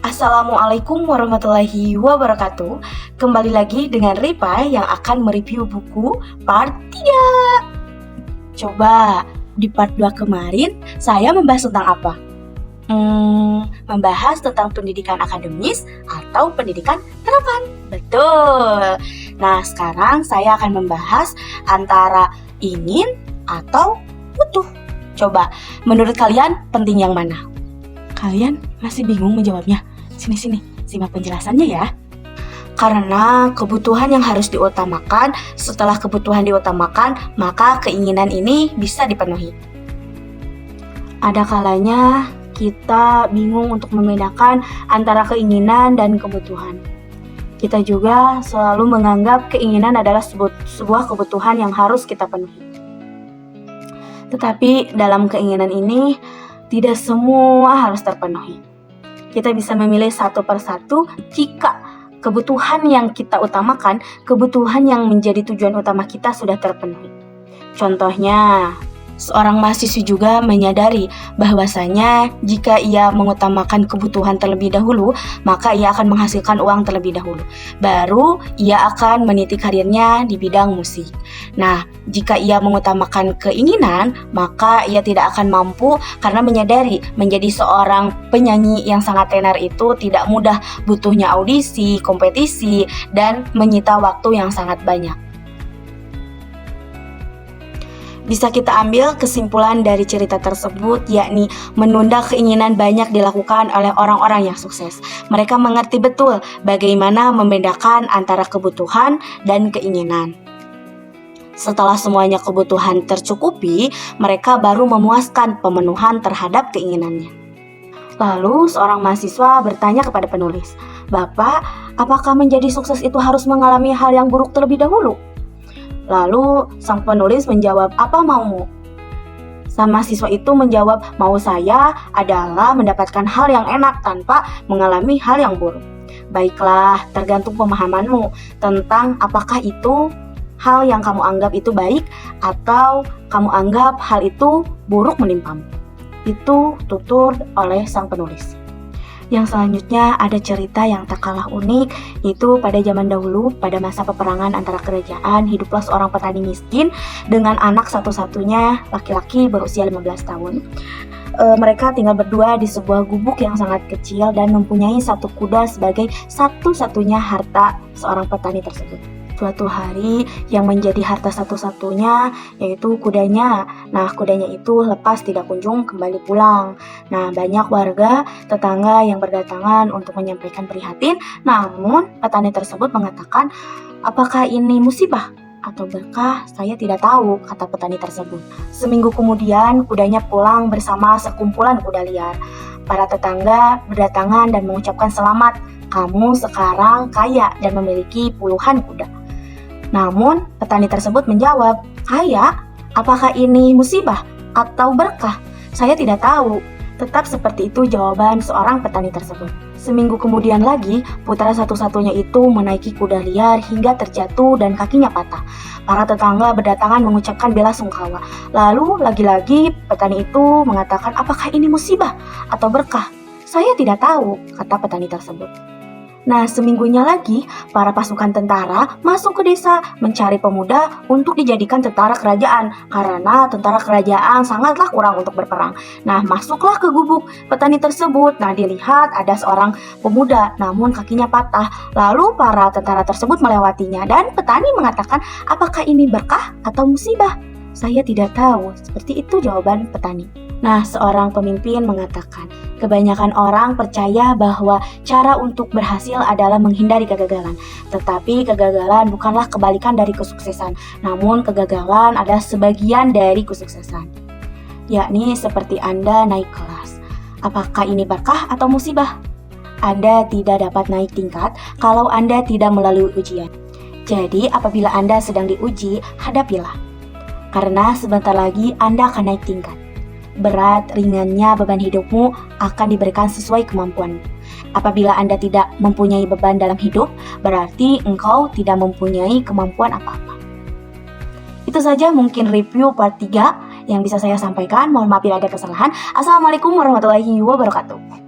Assalamualaikum warahmatullahi wabarakatuh. Kembali lagi dengan Ripa yang akan mereview buku part 3. Coba di part 2 kemarin saya membahas tentang apa? Membahas tentang pendidikan akademis atau pendidikan terapan. Betul. Nah, sekarang saya akan membahas antara ingin atau butuh. Coba, menurut kalian penting yang mana? Kalian masih bingung menjawabnya? Sini, simak penjelasannya ya. Karena kebutuhan yang harus diutamakan, setelah kebutuhan diutamakan, maka keinginan ini bisa dipenuhi. Ada kalanya kita bingung untuk membedakan antara keinginan dan kebutuhan. Kita juga selalu menganggap keinginan adalah sebuah kebutuhan yang harus kita penuhi. Tetapi dalam keinginan ini, tidak semua harus terpenuhi. Kita bisa memilih satu persatu jika kebutuhan yang kita utamakan, kebutuhan yang menjadi tujuan utama kita sudah terpenuhi. Contohnya, seorang mahasiswa juga menyadari bahwasanya jika ia mengutamakan kebutuhan terlebih dahulu, maka ia akan menghasilkan uang terlebih dahulu. Baru ia akan meniti karirnya di bidang musik. Nah, jika ia mengutamakan keinginan, maka ia tidak akan mampu karena menyadari menjadi seorang penyanyi yang sangat tenar itu tidak mudah, butuhnya audisi, kompetisi, dan menyita waktu yang sangat banyak. Bisa kita ambil kesimpulan dari cerita tersebut, yakni menunda keinginan banyak dilakukan oleh orang-orang yang sukses. Mereka mengerti betul bagaimana membedakan antara kebutuhan dan keinginan. Setelah semuanya kebutuhan tercukupi, mereka baru memuaskan pemenuhan terhadap keinginannya. Lalu seorang mahasiswa bertanya kepada penulis, "Bapak, apakah menjadi sukses itu harus mengalami hal yang buruk terlebih dahulu?" Lalu sang penulis menjawab, "Apa maumu?" Sang mahasiswa itu menjawab, "Mau saya adalah mendapatkan hal yang enak tanpa mengalami hal yang buruk." Baiklah, tergantung pemahamanmu tentang apakah itu hal yang kamu anggap itu baik atau kamu anggap hal itu buruk menimpamu. Itu tutur oleh sang penulis. Yang selanjutnya ada cerita yang tak kalah unik, yaitu pada zaman dahulu, pada masa peperangan antara kerajaan, hiduplah seorang petani miskin dengan anak satu-satunya laki-laki berusia 15 tahun. Mereka tinggal berdua di sebuah gubuk yang sangat kecil dan mempunyai satu kuda sebagai satu-satunya harta seorang petani tersebut. Suatu hari yang menjadi harta satu-satunya yaitu kudanya. Nah, kudanya itu lepas tidak kunjung kembali pulang. Nah, banyak warga tetangga yang berdatangan untuk menyampaikan prihatin. Namun, petani tersebut mengatakan, "Apakah ini musibah atau berkah? Saya tidak tahu," kata petani tersebut. Seminggu kemudian, kudanya pulang bersama sekumpulan kuda liar. Para tetangga berdatangan dan mengucapkan selamat, "Kamu sekarang kaya dan memiliki puluhan kuda." Namun, petani tersebut menjawab, "Kaya? Apakah ini musibah atau berkah? Saya tidak tahu." Tetap seperti itu jawaban seorang petani tersebut. Seminggu kemudian lagi, putra satu-satunya itu menaiki kuda liar hingga terjatuh dan kakinya patah. Para tetangga berdatangan mengucapkan bela sungkawa. Lalu, lagi-lagi petani itu mengatakan, "Apakah ini musibah atau berkah? Saya tidak tahu," kata petani tersebut. Nah, seminggunya lagi, para pasukan tentara masuk ke desa mencari pemuda untuk dijadikan tentara kerajaan karena tentara kerajaan sangatlah kurang untuk berperang. Nah, masuklah ke gubuk petani tersebut. Nah, dilihat ada seorang pemuda namun kakinya patah. Lalu para tentara tersebut melewatinya dan petani mengatakan, "Apakah ini berkah atau musibah? Saya tidak tahu." Seperti itu jawaban petani. Nah, seorang pemimpin mengatakan, kebanyakan orang percaya bahwa cara untuk berhasil adalah menghindari kegagalan. Tetapi kegagalan bukanlah kebalikan dari kesuksesan, namun kegagalan adalah sebagian dari kesuksesan. Yakni seperti Anda naik kelas. Apakah ini berkah atau musibah? Anda tidak dapat naik tingkat kalau Anda tidak melalui ujian. Jadi, apabila Anda sedang diuji, hadapilah. Karena sebentar lagi Anda akan naik tingkat. Berat ringannya beban hidupmu akan diberikan sesuai kemampuanmu. Apabila Anda tidak mempunyai beban dalam hidup, berarti engkau tidak mempunyai kemampuan apa-apa. Itu saja mungkin review part 3 yang bisa saya sampaikan. Mohon maaf bila ada kesalahan. Assalamualaikum warahmatullahi wabarakatuh.